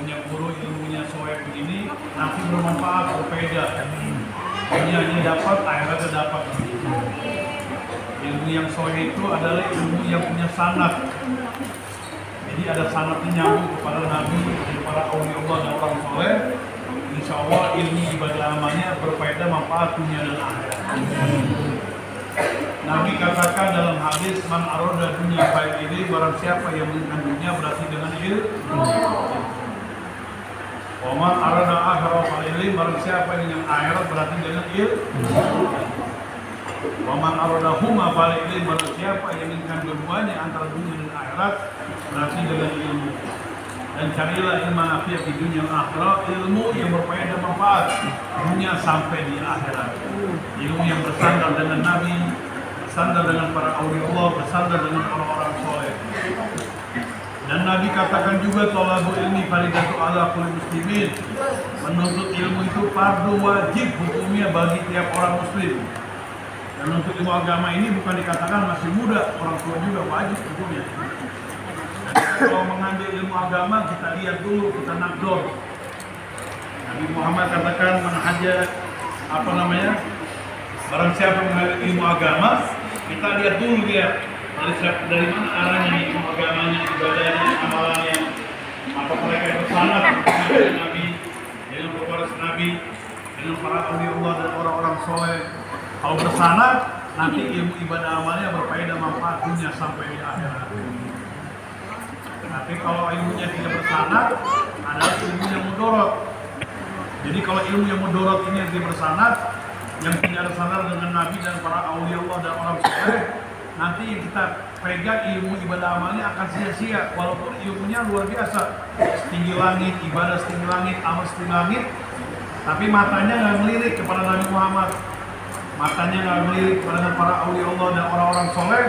punya guru ilmunya soal begini, nanti bermanfaat, berbeda. Dunianya dapat, akhiratnya dapat. Ilmu yang soal itu adalah ilmu yang punya sanad. Jadi ada sanadnya nyambung kepada Nabi, kepada aulia Allah dan orang soleh. Insya Allah ilmu ibadah amalnya berfaedah manfaat dunia dan akhirat. Nabi katakan dalam hadis, man aroda dunia baik ini, barang siapa yang menginginkan dunia berarti dengan ilmu. Man aroda akhirat baik ini, barang siapa yang akhirat berarti dengan ilmu. Man aroda huma baik ini, barang siapa yang menginginkan keduanya antara dunia dan akhirat berarti dengan ilmu. Dan carilah ilmu nafi'ah di dunia dan akhirat, ilmu yang berfaedah manfaat dunia sampai di akhirat. Ilmu yang bersandar dengan Nabi, bersandar dengan para aulia Allah, bersandar dengan orang-orang soleh. Dan Nabi katakan juga, thalabul ilmi faridatu ala kulli muslimin. Menuntut ilmu itu fardu wajib hukumnya bagi tiap orang muslim. Dan untuk ilmu agama ini bukan dikatakan masih muda, orang tua juga wajib hukumnya. Kalau mengambil ilmu agama, kita lihat dulu, kita nakdor. Nabi Muhammad katakan, barang siapa mengambil ilmu agama, kita lihat dulu dia dari mana arahnya nih, ilmu agamanya, ibadahnya, amalannya. Apa mereka yang bersanad dengan Nabi, dengan pewaris Nabi, dengan para aulia Allah dan orang-orang soleh. Kalau bersanad, nanti ilmu ibadah amalnya berfaedah manfaat dunia sampai di akhirat. Tapi kalau ilmunya tidak bersanad, adalah ilmu yang mudorot. Jadi kalau ilmu yang mudorot ini yang tidak bersanad, yang tidak ada sanad dengan Nabi dan para aulia Allah dan orang soleh, nanti yang kita pegang ilmu ibadah amalnya akan sia-sia. Walaupun ilmunya luar biasa, setinggi langit, ibadah setinggi langit, amal setinggi langit, tapi matanya nggak melirik kepada Nabi Muhammad, matanya nggak melirik kepada para aulia Allah dan orang-orang soleh,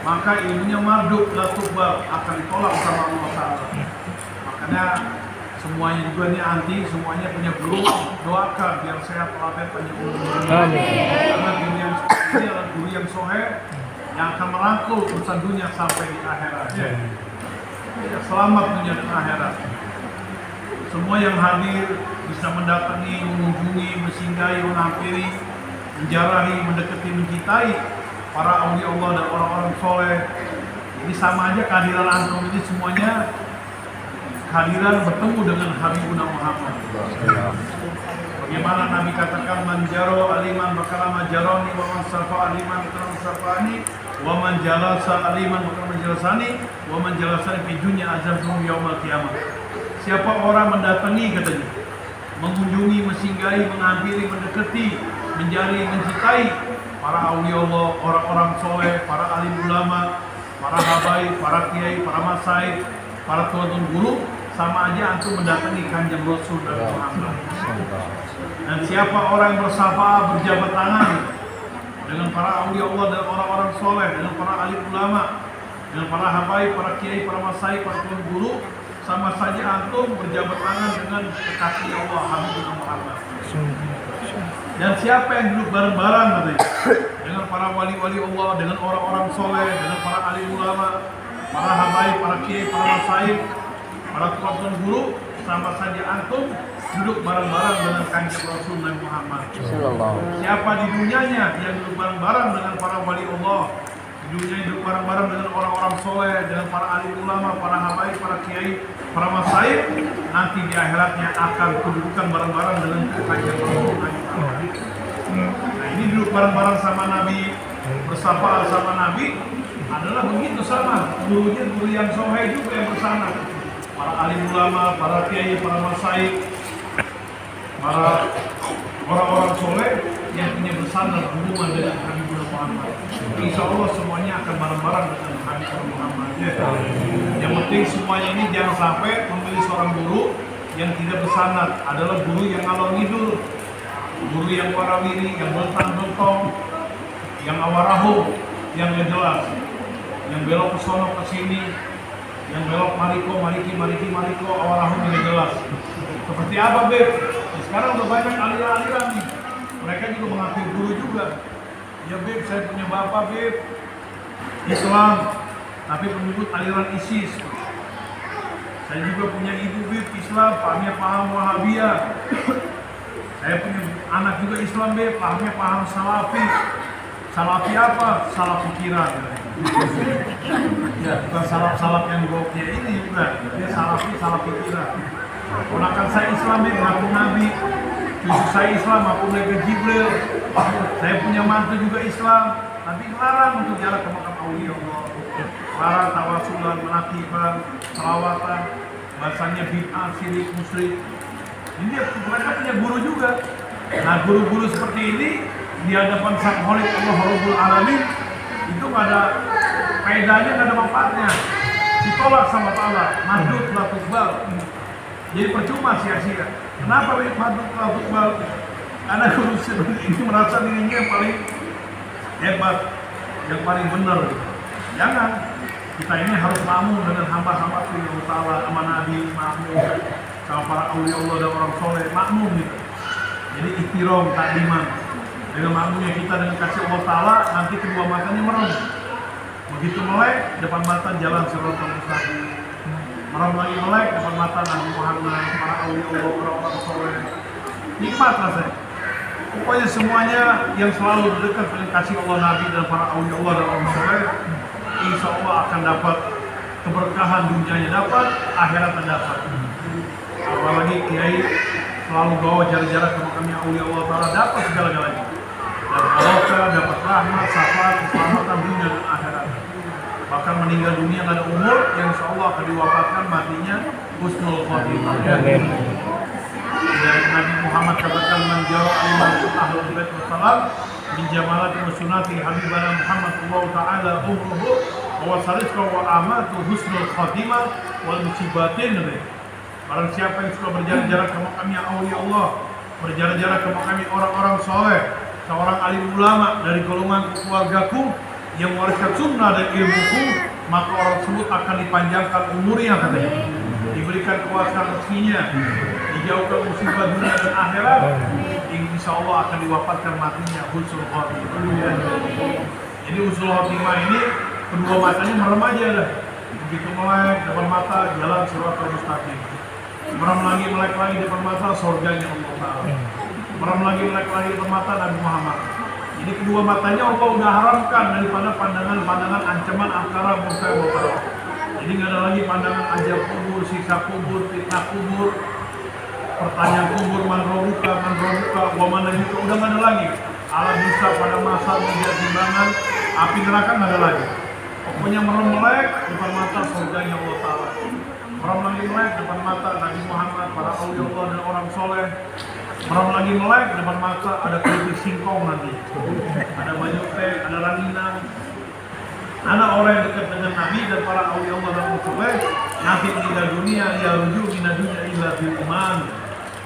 maka ilmunya marduk, la tuqbal, akan ditolak sama Allah Ta'ala. Makanya semuanya juga ini anti, semuanya punya guru, doakan biar sehat walafiat panjang umur. Karena guru yang seperti ini adalah guru yang soheh yang akan merangkul urusan dunia sampai di akhirat. Ya, selamat dunia dan akhirat. Semua yang hadir bisa mendatangi, mengunjungi, mensinggahi, menghampiri, menjarahi, mendekati, mencintai para aulia Allah dan orang-orang soleh. Ini sama aja kehadiran antum ini semuanya kehadiran bertemu dengan Habibuna Muhammad. Bagaimana Nabi katakan, man jaro aliman bakalama jaroni, wa man sarfa aliman bakalama sarfani, wa man jalasa aliman bakalama jalasani, wa man jalasani fi dunya azabtum yaumal qiyamah. Siapa orang mendatangi, katanya, mengunjungi, mensinggahi, menghampiri, mendekati, menjari, mencintai para aulia Allah, orang-orang soleh, para alim ulama, para habaib, para kiai, para masaib, para tuan-tuan guru, sama aja antum mendatangi kanjeng Rasul dan Muhammad. Dan siapa orang yang bersafaah, berjabat tangan dengan para aulia Allah dan orang-orang soleh, dengan para alim ulama, dengan para habaib, para kiai, para masaib, para tuan guru, sama saja antum berjabat tangan dengan kekasih Allah Habibuna Muhammad. Dan siapa yang duduk bareng-bareng katanya dengan para wali-wali Allah, dengan orang-orang soleh, dengan para alim ulama, para habaib, para kiai, para masaib, para tuan guru, sama saja antum duduk bareng-bareng dengan kanjeng Rasul Nabi Muhammad. Siapa di dunianya yang duduk bareng-bareng dengan para wali Allah, di dunia duduk bareng-bareng dengan orang-orang soleh, dengan para alim ulama, para habaib, para kiai, para masaib, nanti di akhiratnya akan kedudukan bareng-bareng dengan kanjeng Rasul Nabi Muhammad. Nah, ini duduk bareng-bareng sama Nabi, bersama sama Nabi adalah begitu sama. Gurunya guru yang soleh juga yang bersama. Para alim ulama, para kiai, para masaib, para orang-orang soleh yang punya bersandar hubungan dengan Habibuna Muhammad. Insya Allah semuanya akan bareng-bareng dengan Habibuna Muhammad. Yang penting semuanya ini jangan sampai memilih seorang guru yang tidak bersandar, adalah guru yang ngalor ngidul, guru yang warawiri, yang beltang-beltong, yang awarahu, yang gak jelas, yang belok ke sono ke sini, yang belok mariko, awarahu gak jelas. Seperti apa, Beb? Sekarang udah banyak aliran-aliran nih. Mereka juga mengaku guru juga. Ya, Beb, saya punya bapak, Beb, Islam, tapi pengikut aliran ISIS. Saya juga punya ibu, Beb, Islam. Islam, pahamnya paham Wahabiyah. Saya punya anak juga Islam deh, pahamnya paham Salafi. Salafi apa? Salaf pikiran. Ya, bukan salaf yang goknya ini, bukan. Dia salafi, salaf pikiran. Ponakan saya Islam deh, ngaku Nabi. Cucu saya Islam, aku mereka Jibril. Saya punya mantu juga Islam. Tapi larang untuk jalan ke makam aulia Allah. Larang tawasulan, menakifan, selawatan. Bahasanya bid'ah, syirik, musyrik. Ini mereka punya guru juga. Nah, guru-guru seperti ini di hadapan Sang Khalid Allah Rabbul Alamin itu nggak ada faedahnya, nggak ada manfaatnya. Ditolak sama Allah. Madud la tuqbal. Jadi percuma, sia-sia. Kenapa madud la tuqbal? Karena guru seperti ini merasa dirinya yang paling hebat, yang paling benar. Jangan. Kita ini harus makmum dengan hamba-hamba Allah Ta'ala, sama Nabi, makmum sama para awliya Allah dan orang soleh, makmum gitu. Jadi ihtiram, takdiman. Dengan makmumnya kita dengan kasih Allah Ta'ala, nanti kedua matanya merem. Begitu melek, depan mata jalan siratal mustaqim. Merem lagi melek, depan mata Nabi Muhammad, para awliya Allah, orang-orang soleh. Nikmat rasanya. Pokoknya semuanya yang selalu dekat dengan kasih Allah, Nabi dan para awliya Allah dan orang soleh, insya Allah akan dapat keberkahan, dunianya dapat, akhiratnya dapat. Apalagi kiai selalu bawa jarak-jarak ke makamnya aulia Allah Ta'ala, dapat segala-galanya. Dan barokah, dapat rahmat, syafaat, keselamatan dunia dan akhirat. Bahkan meninggal dunia nggak ada umur, yang insya Allah akan diwafatkan matinya husnul khotimah. Dan Nabi Muhammad katakan menjauh aliman ahlul bait wassalam min jamalat wa sunnati habibana Muhammad sallallahu ta'ala umruhu wa sarizqa wa amatu husnul khatimah wal musibatin. Barang siapa yang suka berjalan-jalan ke makamnya aulia Allah, berjalan-jalan ke makamnya orang-orang soleh, seorang alim ulama dari golongan keluargaku yang mewariskan sunnah dan ilmuku, maka orang tersebut akan dipanjangkan umurnya, katanya, diberikan kekuasaan rezekinya, dijauhkan musibah dunia dan akhirat, insya Allah akan diwafatkan matinya husnul khotimah. Jadi husnul khotimah ini kedua matanya merem aja dah. Begitu melek depan mata jalan siratal mustaqim. Merem lagi melek lagi depan mata surganya Allah Ta'ala. Merem lagi melek lagi depan mata Nabi Muhammad. Jadi kedua matanya Allah udah haramkan daripada pandangan-pandangan ancaman angkara murka murka. Jadi nggak ada lagi pandangan ajab kubur, siksa kubur, fitnah kubur, pertanyaan kubur, man robuka, waman juga udah nggak ada lagi. Alam bisa pada masa menjadi timbangan, api neraka nggak ada lagi. Pokoknya merem melek depan mata surganya Allah Ta'ala. Merem lagi melek depan mata Nabi Muhammad, para awliya Allah dan orang soleh. Merem lagi melek depan mata ada keripik singkong nanti. Ada banyak teh, ada ranginang. Anak orang yang dekat dengan Nabi dan para awliya Allah dan orang soleh nanti meninggal dunia, ya rujuk minna dunya illa bil iman.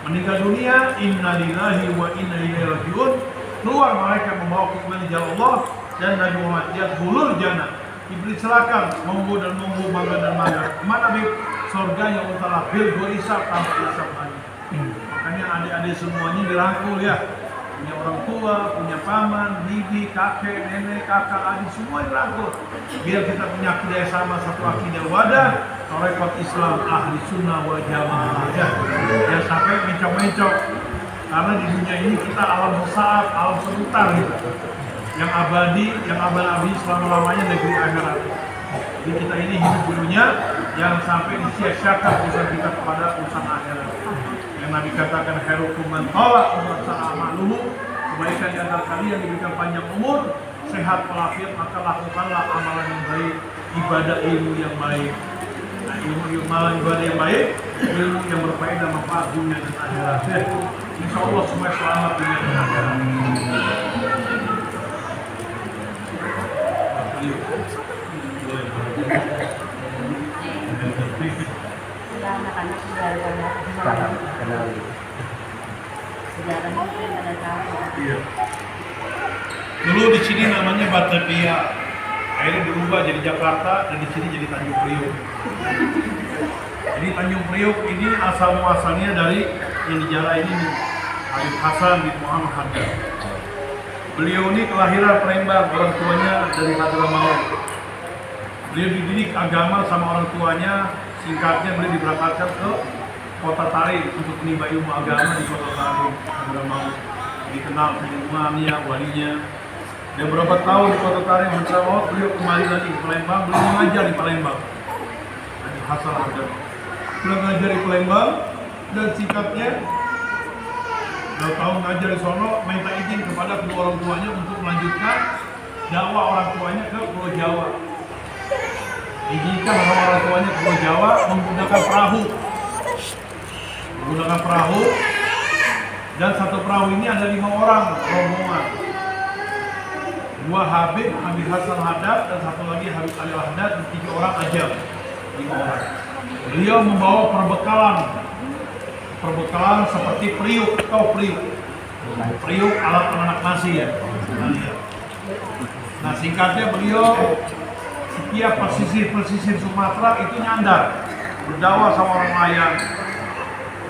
Meninggal dunia, inna lillahi wa inna ilaihi rajiun. Keluar mereka membawa keimanan di jalan Allah dan Nabi Muhammad yadkhulul jannah. Iblis silakan monggo dan monggo, mangga dan mangga. Mana bib surganya Allah Ta'ala bil hisab tanpa hisab lagi. Makanya adik-adik semuanya dirangkul ya. Punya orang tua, punya paman, bibi, kakek, nenek, kakak, adik semua dirangkul. Biar kita punya akidah yang sama, satu akidah wadah, tarekat Islam ahli sunnah wal jamaah ya. Jangan sampai mencok-mencok. Karena di dunia ini kita alam sesaat, alam sebentar gitu. Yang abadi, yang abadi selama-lamanya negeri akhirat. Jadi kita ini hidup dulunya, jangan sampai disia-siakan urusan kita kepada urusan akhirat. Yang Nabi katakan khairukum man tala umur sa'amaluhu, kebaikan di antara kalian diberikan panjang umur, sehat walafiat, maka lakukanlah amalan yang baik, ibadah ilmu yang baik. Nah, amalan ibadah yang baik, ilmu yang berfaedah manfaat dunia dan akhirat. Insya Allah semua selamat dunia dan akhirat. Anak-anak sudah kenal. Sejarahnya mungkin pada tahu. Iya. Dulu di sini namanya Batavia, akhirnya berubah jadi Jakarta dan di sini jadi Tanjung Priok. Jadi Tanjung Priok ini asal muasalnya dari yang dijarah ini nih, Habib Hasan bin Muhammad Haddad. Beliau ini kelahiran Palembang, orang tuanya dari Hadramaut. Beliau dididik agama sama orang tuanya, singkatnya beliau diberangkatkan ke Kota Tarim untuk menimba ilmu agama di Kota Tarim. Mau dikenal lingkungannya, walinya. Dan berapa tahun di Kota Tarim, beliau kembali lagi ke Palembang, beliau mengajar di Palembang. Hasan Hadad. Beliau mengajar di Palembang dan sikapnya udah tahun ngajar di sono, minta izin kepada kedua orang tuanya untuk melanjutkan dakwah orang tuanya ke Pulau Jawa. Izinkan orang tuanya ke Pulau Jawa menggunakan perahu, dan satu perahu ini ada 5 orang rombongan. 2 Habib Hasan Hadad dan satu lagi Habib Ali Hadad, dan 3 orang aja, 5 orang. Beliau membawa perbekalan seperti periuk alat penanak nasi ya. Nah singkatnya beliau setiap pesisir Sumatera itu nyandar berdakwah sama orang layan.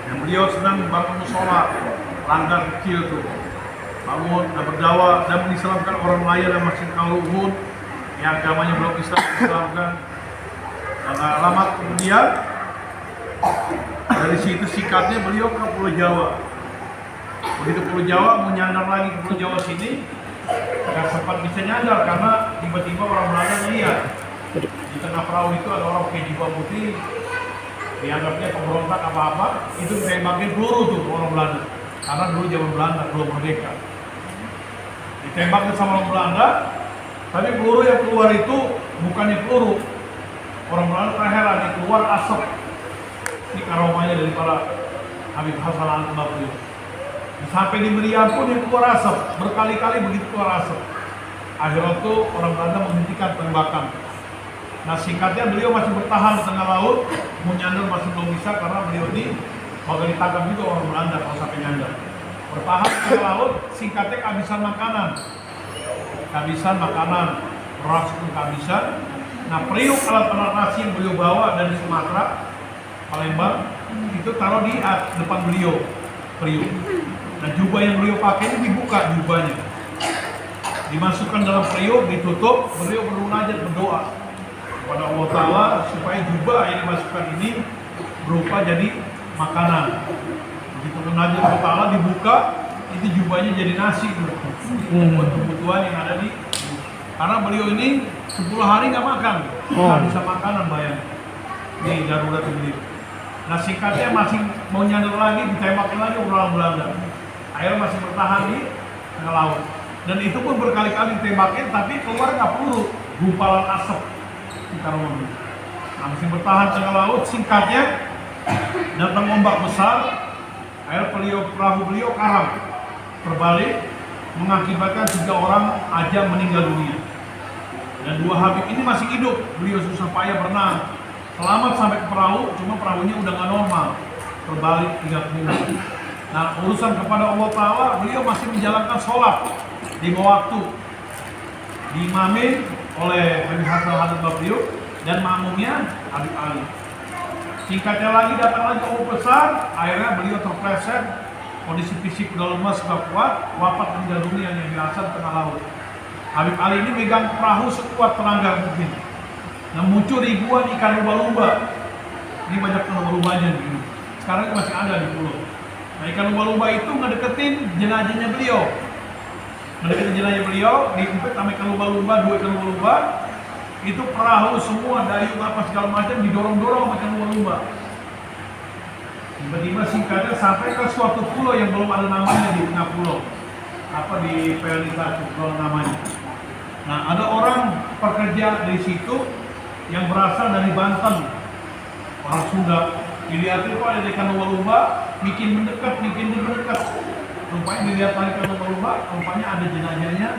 Dan beliau sedang bangun musola langgar kecil tuh, bangun dan berdakwah dan mengislamkan orang layan yang masih kaluhun yang agamanya belum Islamkan. Dan lama kemudian dari situ sikatnya beliau ke Pulau Jawa. Begitu Pulau Jawa mau nyandar lagi ke Pulau Jawa sini, nggak sempat bisa nyandar karena tiba-tiba orang Belanda melihat di tengah perahu itu ada orang pakai jubah putih, dianggapnya pemberontak apa-apa, itu ditembakin peluru tuh orang Belanda. Karena dulu zaman Belanda belum merdeka, ditembaknya sama orang Belanda, tapi peluru yang keluar itu bukannya peluru. Orang Belanda terheran, yang keluar asap. Ini aromanya dari para Habib Hasan Hadad. Sampai di Meriam pun yang keluar asap, berkali-kali begitu keluar asap. Akhirnya itu orang Belanda menghentikan tembakan. Nah singkatnya beliau masih bertahan di tengah laut, mau nyandar masih belum bisa karena beliau ini bakal ditangkap juga orang Belanda kalau sampai nyandar. Bertahan di tengah laut, singkatnya kehabisan makanan, beras pun kehabisan. Nah periuk alat penanak nasi yang beliau bawa dari Sumatera, Palembang, itu taruh di depan beliau, periuk. Nah jubah yang beliau pakai ini dibuka jubahnya, dimasukkan dalam periuk, ditutup, beliau bermunajat berdoa kepada Allah Ta'ala supaya jubah yang dimasukkan ini berupa jadi makanan. Begitu munajat Allah Ta'ala dibuka, itu jubahnya jadi nasi buat kebutuhan yang ada di. Karena beliau ini 10 hari nggak makan, nggak bisa makanan bayang. Ini darurat beliau. Nah singkatnya masih mau nyandar lagi, ditembakin lagi orang Belanda. Akhirnya masih bertahan di tengah laut. Dan itu pun berkali-kali ditembakin, tapi keluar nggak peluru, gumpalan asap. Nah masih bertahan tengah laut, singkatnya datang ombak besar, akhirnya perahu beliau karam, terbalik, mengakibatkan 3 orang aja meninggal dunia. Dan 2 Habib ini masih hidup, beliau susah payah berenang, selamat sampai ke perahu, cuma perahunya udah nggak normal, terbalik 30. Nah urusan kepada Allah Ta'ala, beliau masih menjalankan sholat 5 waktu, diimamin oleh Habib Hasan Hadad beliau dan makmumnya Habib Ali. Singkatnya lagi datang lagi ombak besar, akhirnya beliau terpleset, kondisi fisik udah lemas, gak kuat, wafat meninggal dunia yang biasa di tengah laut. Habib Ali ini megang perahu sekuat tenaga mungkin. Nah muncul ribuan ikan lumba-lumba. Ini banyak ikan lumba-lumbanya gitu. Sekarang masih ada di pulau. Nah ikan lumba-lumba itu ngedeketin jenazahnya beliau. Mendekati jenazah beliau, diimpit sama ikan lumba-lumba, 2 ikan lumba-lumba. Itu perahu semua, dayung apa segala macam didorong-dorong sama ikan lumba-lumba. Tiba-tiba singkatnya sampai ke suatu pulau yang belum ada namanya di tengah pulau. Apa di Pelita pulau namanya. Nah ada orang pekerja di situ yang berasal dari Banten, orang Sunda. Dilihat itu ada ikan lumba-lumba, bikin mendekat. Rupanya dilihat lagi ikan lumba-lumba, rupanya ada jenazahnya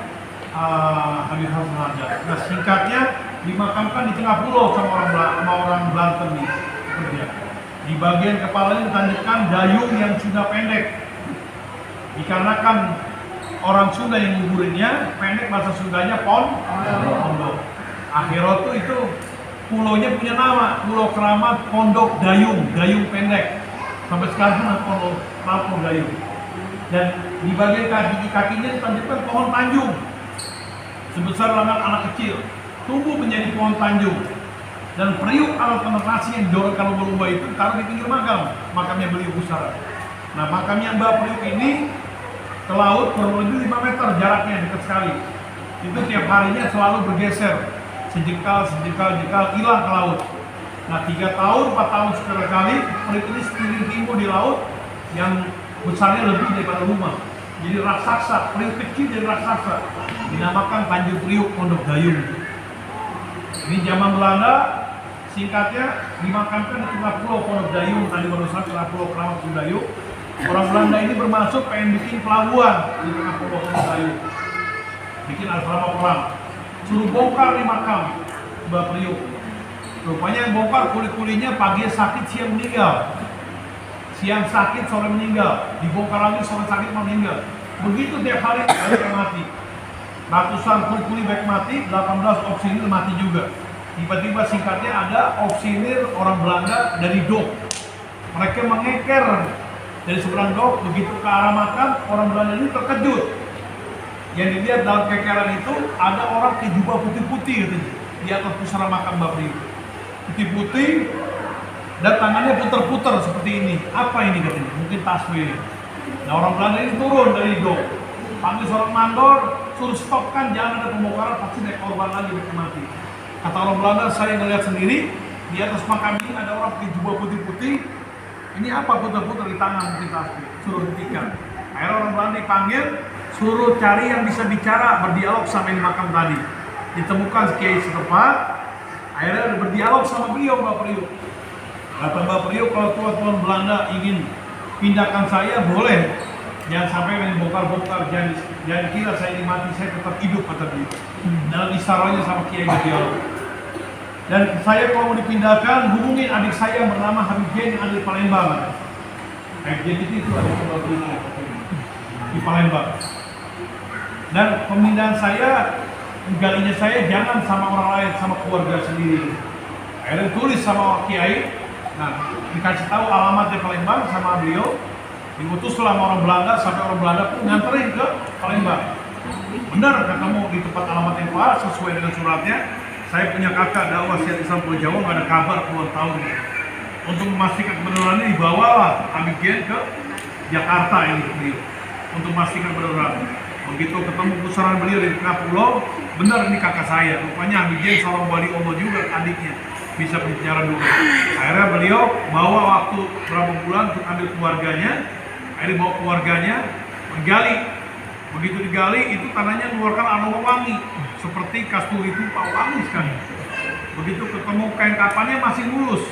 Habib Hasan Hadad. Nah singkatnya dimakamkan di tengah pulau sama orang Banten nih kerja. Di bagian kepalanya ditandakan dayung yang sudah pendek. Dikarenakan orang Sunda yang nguburinnya pendek, bahasa Sundanya pondok. Akhirat itu pulaunya punya nama, Pulau Keramat Pondok Dayung pendek. Sampai sekarang pondok Dayung. Dan di bagian kakinya ditandakan pohon tanjung sebesar anak kecil, tumbuh menjadi pohon tanjung. Dan Priuk alat penetrasi yang didorong kalau lumba itu taruh di pinggir makamnya beliau Pusara. Nah, makamnya Mbah Priuk ini ke laut kurang lebih 5 meter jaraknya, dekat sekali. Itu tiap harinya selalu bergeser, sejengkal hilang ke laut. Nah, 3 tahun, 4 tahun sekali Priuk ini setiring timbu di laut yang besarnya lebih daripada rumah. Jadi raksasa, Priuk kecil jadi raksasa. Dinamakan Tanjung Priuk Pondok Dayung. Ini zaman Belanda, singkatnya dimakamkan di tengah pulau Pondok Dayung, tadi barusan tengah pulau Keramat Pondok Dayung. Orang Belanda ini bermaksud pengen bikin pelabuhan di tengah pulau Pondok Dayung, bikin asrama perang. Suruh bongkar di makam Mbah Priuk. Rupanya yang bongkar kuli-kulinya pagi sakit, siang meninggal. Siang sakit, sore meninggal. Dibongkar lagi, sore sakit, meninggal. Begitu tiap hari, banyak mati. Ratusan kuli-kuli baik mati, 18 opsinir mati juga. Tiba-tiba singkatnya ada opsinir orang Belanda dari dok. Mereka mengeker dari seberang dok, begitu ke arah makam, orang Belanda ini terkejut. Yang dilihat dalam kekeran itu ada orang ke jubah putih-putih katanya, di atas pusara makam Mbah Priuk. Putih-putih dan tangannya puter-puter seperti ini. Apa ini katanya? Mungkin tasbih. Nah, orang Belanda ini turun dari dok, panggil seorang mandor, suruh stopkan, jangan ada pembongkaran, pasti ada korban lagi mati. Kata orang Belanda, saya ngeliat sendiri di atas makam ini ada orang pakai jubah putih-putih. Ini apa putar-putar di tangan, mungkin tasbih, suruh hentikan. Akhirnya orang Belanda dipanggil, suruh cari yang bisa bicara, berdialog sama yang makam tadi. Ditemukan kiai setempat, akhirnya berdialog sama beliau Mbah Priuk. Kata Mbah Priuk, kalau tuan-tuan Belanda ingin pindahkan saya, boleh. Jangan sampai main bongkar-bongkar, jangan kira saya ini mati, saya tetap hidup, kata beliau. Dalam isyaratnya sama kiai berdialog. Dan saya kalau mau dipindahkan, hubungin adik saya yang bernama Habib Jen yang ada di Palembang. Habib Jen itu ada di Palembang. Dan pemindahan saya, menggalinya saya jangan sama orang lain, sama keluarga sendiri. Akhirnya tulis sama kiai. Nah, dikasih tahu alamatnya Palembang sama beliau. Diutuslah sama orang Belanda, sampai orang Belanda pun nganterin ke Palembang. Benar ketemu di tempat alamat yang pas, sesuai dengan suratnya. Saya punya kakak dakwah Syiar Islam Pulau Jawa, nggak ada kabar puluhan tahun. Untuk memastikan kebenarannya dibawalah Habib Jen ke Jakarta ini beliau, untuk memastikan kebenaran. Begitu ketemu pusaran beliau di tengah pulau, benar ini kakak saya. Rupanya Habib Jen seorang wali Allah juga, adiknya bisa berbicara dulu. Akhirnya beliau bawa waktu berapa bulan untuk ambil keluarganya. Akhirnya bawa keluarganya menggali. Begitu digali, itu tanahnya mengeluarkan aroma wangi seperti kasturi tumpah, wangi sekali. Begitu ketemu kain kapannya masih mulus.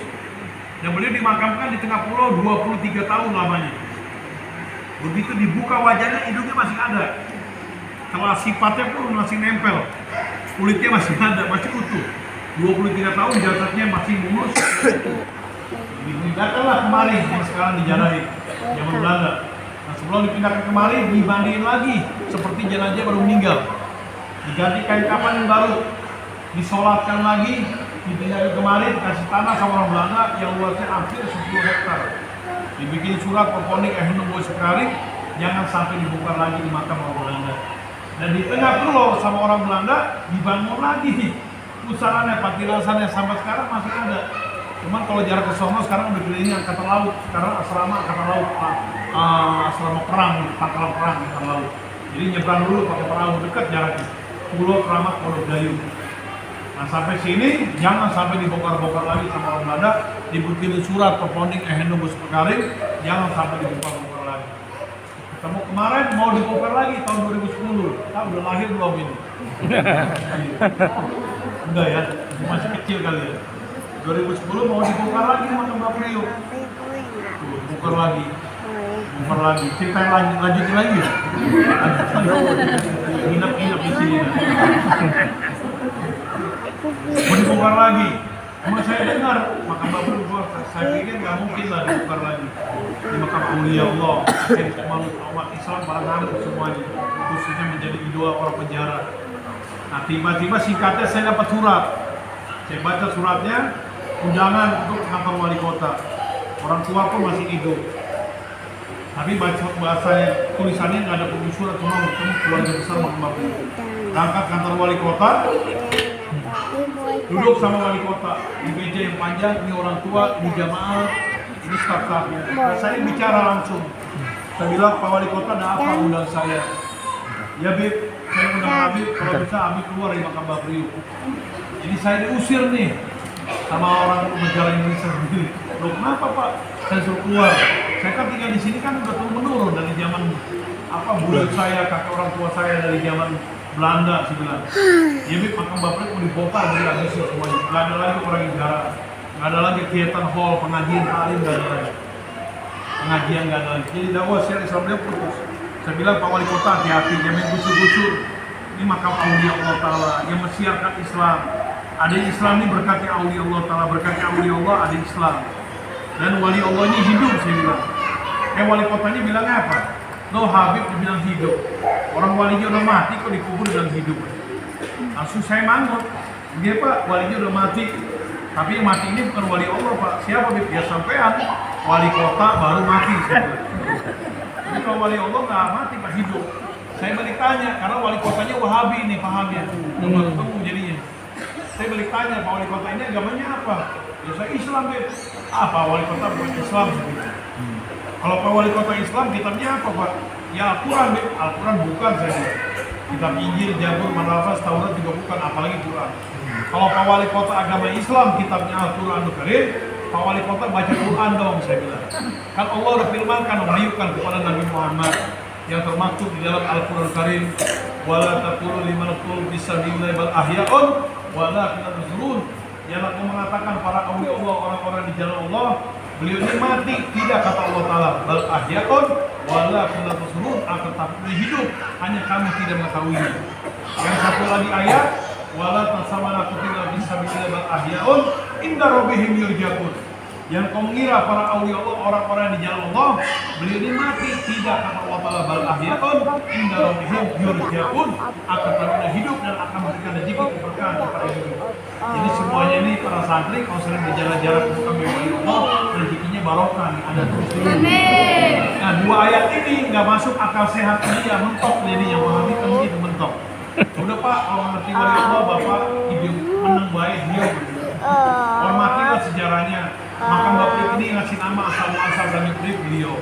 Dan beliau dimakamkan di tengah pulau 23 tahun lamanya. Begitu dibuka wajahnya, hidungnya masih ada. Kalau sifatnya pun masih nempel, kulitnya masih ada, masih utuh. 23 tahun jasadnya masih mulus. Dipindahkanlah kemari yang sekarang dijarahi zaman Belanda. Nah, sebelum dipindahkan kemari, dimandiin lagi seperti jenazah baru meninggal. Diganti kain kapan yang baru, disolatkan lagi, dipindahkan kemari, dikasih tanah sama orang Belanda yang luasnya hampir 10 hektar. Dibikin surat proponik Ehenum Boy Sekali, jangan sampai dibongkar lagi di makam orang Belanda. Dan di tengah pulau sama orang Belanda dibangun lagi pusaranya, patilasannya sampai sekarang masih ada. Cuman kalau jarak ke sono sekarang udah keliling angkatan laut, sekarang asrama angkatan laut, asrama perang, pangkalan perang angkatan laut. Jadi nyebrang dulu pakai perahu, dekat jaraknya. Pulau Keramat Pondok Dayung. Nah, sampai sini jangan sampai dibongkar-bongkar lagi sama orang Belanda, dibikin surat proponik Ehenum Boy Sekali, jangan sampai dibongkar-bongkar lagi. Ketemu kemarin mau dibongkar lagi tahun 2010, udah lahir belum ini? Enggak ya, masih kecil kali ya. 2010 mau dibongkar lagi makam Mbah Priuk. Tuh, bongkar lagi. Cerita yang lanjutin lagi ya? Nginep di sini. Mau dibongkar lagi. Cuma saya dengar makam Mbah Priuk, saya pikir nggak mungkin lah dibongkar lagi. Di makam aulia Allah, umat Islam para nabi semuanya, khususnya menjadi idola orang penjara. Nah, tiba-tiba singkatnya saya dapat surat. Saya baca suratnya, undangan untuk kantor wali kota. Orang tua pun masih hidup. Tapi bahasanya, tulisannya nggak ada surat, cuma ketemu keluarga besar makam Mbah Priuk. Berangkat kantor wali kota, Duduk sama wali kota di meja yang panjang, ini orang tua, ini jamaah, ini staf-stafnya. Nah, saya bicara langsung. Saya bilang, Pak Wali Kota ada apa undang saya? Ya Bib, saya undang Habib, kalau bisa Habib keluar dari makam Mbak Priuk. Jadi saya diusir nih sama orang negara Indonesia sendiri. Loh kenapa Pak? Saya suruh keluar. Saya kan tinggal di sini kan udah turun menurun dari zaman buyut saya, kakek orang tua saya dari zaman Belanda, saya bilang. Ya Bib, makam Mbak Priuk mau dibongkar dari Agustus semuanya. Nggak ada lagi orang yang jarang. Nggak ada lagi kegiatan hall, pengajian taklim, nggak ada lagi. Pengajian nggak ada lagi. Jadi dakwah syiar Islam beliau putus. Saya bilang Pak Wali Kota hati-hati, jangan gusur-gusur. Ini makam aulia Allah Ta'ala yang mensiarkan Islam. Ada Islam ini berkatnya aulia Allah Ta'ala, berkatnya aulia Allah ada Islam. Dan wali Allah ini hidup, saya bilang. Wali kotanya bilangnya apa? No, Habib dibilang hidup. Orang walinya udah mati kok dikubur dalam hidup. Langsung saya mangut. Dia Pak, walinya udah mati. Tapi yang mati ini bukan wali Allah Pak. Siapa Bib? Ya sampean. Wali kota baru mati. Jadi kalau wali Allah nggak mati Pak, hidup. Saya balik tanya, karena wali kotanya Wahabi nih, paham ya? Ketemu jadinya. Saya balik tanya, Pak Wali Kota ini agamanya apa? Ya saya Islam Bib. Apa wali kota bukan Islam? Kalau Pak Wali Kota Islam, kitabnya apa Pak? Ya Al-Quran Bib. Al-Quran bukan saya bilang. Kitab Injil, Jabur, Manafas, Taurat juga bukan, apalagi Quran. Kalau Pak Wali Kota agama Islam, kitabnya Al-Quran Karim, Pak Wali Kota baca Quran dong, saya bilang. Kan Allah udah firmankan, merayukan kepada Nabi Muhammad yang termaktub di dalam Al-Quran Karim, wala taqulu liman qul bisabilillah bal ahya'un wala tanzurun. Jangan kamu mengatakan para aulia Allah, orang-orang di jalan Allah, beliau ini mati, tidak kata Allah Ta'ala, bal ahya'un wala tanzurun, akan tetapi hidup, hanya kamu tidak mengetahuinya. Yang satu lagi ayat, wala tasamana kutiba bisabilillah bal ahya'un inda rabbihim yurzaqun. Yang kau mengira para aulia Allah, orang-orang di jalan Allah, beliau ini mati, tidak kata Allah Ta'ala, bal ahya'un inda rabbihim yurzaqun, akan tetapi hidup dan akan memberikan rezeki keberkahan kepada hidup. Jadi semuanya ini para santri kalau sering berjalan-jalan ke makam wali Allah, rezekinya barokah nih, ada terus. Nah, dua ayat ini nggak masuk akal sehat dia, mentok jadinya, Wahabi kan begitu mentok. Udah Pak, kalau ngerti wali Allah, Bapak hidup menang baik dia. Hormatilah sejarahnya. Makam Bapak ini ngasih nama asal-asal dan Ibrahim beliau.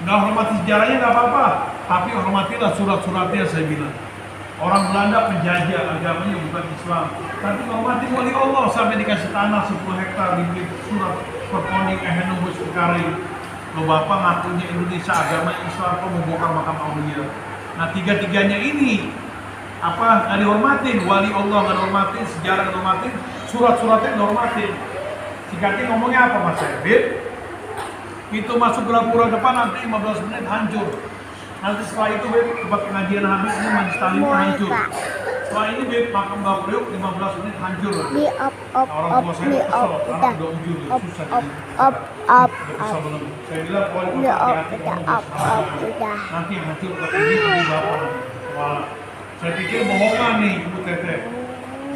Nggak hormati sejarahnya nggak apa-apa, tapi hormatilah surat-suratnya saya bilang. Orang Belanda penjajah, agamanya bukan Islam. Tapi hormati wali Allah sampai dikasih tanah 10 hektar diberi surat perponding ehenubus kekari. Lo Bapak ngakunya Indonesia agama Islam, kok membongkar makam aulia. Nah tiga-tiganya ini nggak dihormatin, wali Allah nggak dihormatin, sejarah nggak dihormatin, surat-suratnya dihormatin. Sikatnya ngomongnya apa Mas Bib? Pintu masuk Gelapura depan nanti 15 menit hancur. Nanti setelah itu Bib, tempat pengajian habis ini majlis taklim hancur. Setelah ini Bib, makam Mbak Priuk 15 menit hancur. Orang tua saya kesel, karena udah ujur, susah jadi. Kesel belum. Saya bilang wali kota hati-hati ngomong nanti hancur ini di Bapak. Wah, saya pikir bohongan nih Ibu Teteh.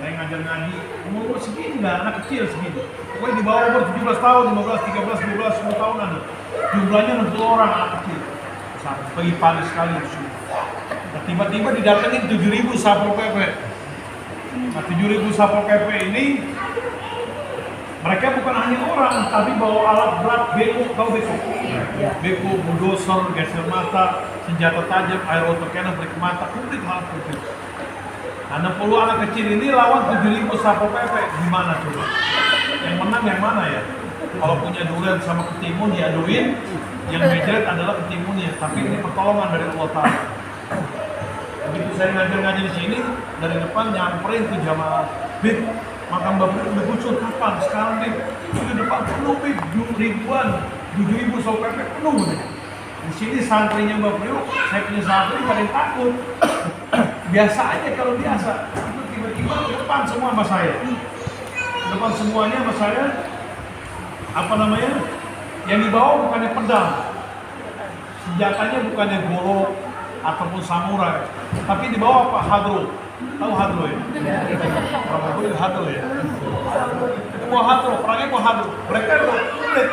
Saya ngajar ngaji, umur segini nggak, anak kecil segini. Pokoknya di bawah umur 17 tahun, 15, 13, 12, 10 tahun ada. Jumlahnya 60 orang anak kecil. Pagi panas sekali. Nah, tiba-tiba didatengin 7.000 Satpol PP. Nah 7.000 Satpol PP ini mereka bukan hanya orang, tapi bawa alat berat, beko, tahu beko? Beko, bulldozer, geser mata, senjata tajam, air autocannon, break mata, komplit hal komplit. Nah 60 anak kecil ini lawan 7.000 Satpol PP, gimana coba? Yang menang yang mana ya? Kalau punya durian sama ketimun diaduin, yang bejret adalah ketimunnya, tapi ini pertolongan dari Allah Ta'ala. Begitu saya ngajar-ngajar di sini, dari depan nyamperin ke jamaah, Bib, makam Bapak udah bocor kapan? Sekarang Bib, itu depan penuh Bib, ribuan, 7.000 Satpol PP penuh Bib. Di sini santrinya Mbak Priuk, saya punya santri gak ada yang takut. Biasa aja kalau biasa, itu tiba-tiba ke depan semua sama saya. Depan semuanya sama saya, yang dibawa bukannya pedang, senjatanya bukannya golok ataupun samurai, tapi dibawa apa? Hadro. Tahu hadro ya? Orang itu hadro ya? Itu bawa hadro, orangnya bawa hadro. Mereka udah kulit,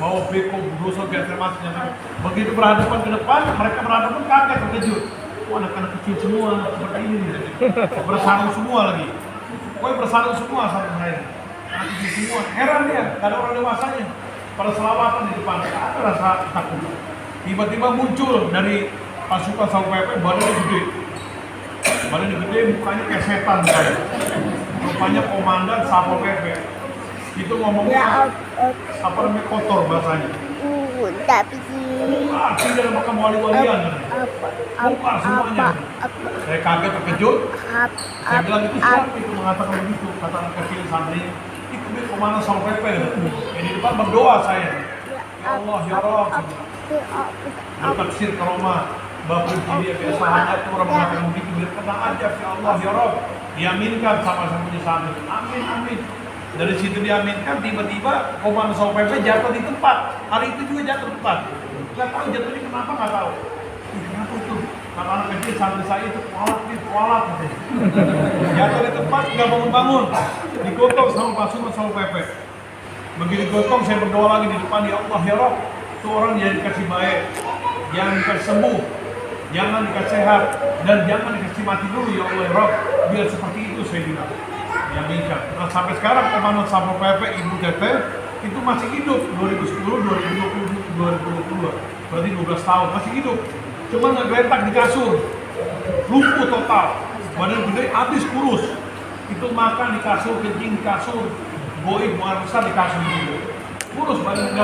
bawa beko, bulldozer, geser mata. Begitu berhadapan ke depan, mereka berhadapan kaget, terkejut. Anak-anak kecil semua seperti ini, bersama semua lagi. pokoknya bersatu semua sama saya. Anak kecil semua, heran dia, gak ada orang dewasanya. Pada selawatan di depan, ada rasa takut. Tiba-tiba muncul dari pasukan Satpol PP, badannya gede. Badannya gede, mukanya kayak setan kayak. Rupanya komandan Satpol PP. Itu ngomongnya apa namanya, kotor bahasanya. Tapi Tidak makan wali-walian. Buka semuanya. Saya kaget terkejut. Saya bilang itu siapa itu mengatakan begitu, kata anak kecil santri. Itu dia komandan Satpol PP. Yang di depan berdoa saya. Ya Allah, ya Rabb. Bertafsir ke Roma. Bapak ini biasanya itu orang mengatakan begitu. Berkata aja, ya Allah, ya Rabb. Diaminkan sama punya santri. Amin, amin. Dari situ diaminkan, tiba-tiba komandan Satpol PP jatuh di tempat. Hari itu juga jatuh di tempat. Nggak tahu jatuhnya kenapa, nggak tahu. Kenapa itu? Kata anak kecil santri saya itu kualat. Jatuh di tempat, nggak bangun-bangun. Digotong sama pasukan Satpol PP. Begitu digotong, saya berdoa lagi di depan, ya Allah, ya Rabb. Itu orang yang dikasih baik, jangan dikasih sembuh, jangan dikasih sehat, dan jangan dikasih mati dulu, ya Allah, ya Rabb. Biar seperti itu saya bilang. Yang ingat. Nah, sampai sekarang komandan Satpol PP Ibu Teteh itu masih hidup 2010, 2020, 2022. Berarti 12 tahun masih hidup. Cuma ngegeletak di kasur. Lumpuh total. Badan gede habis kurus. Itu makan di kasur, kencing di kasur, buang besar di kasur juga. Kurus badan.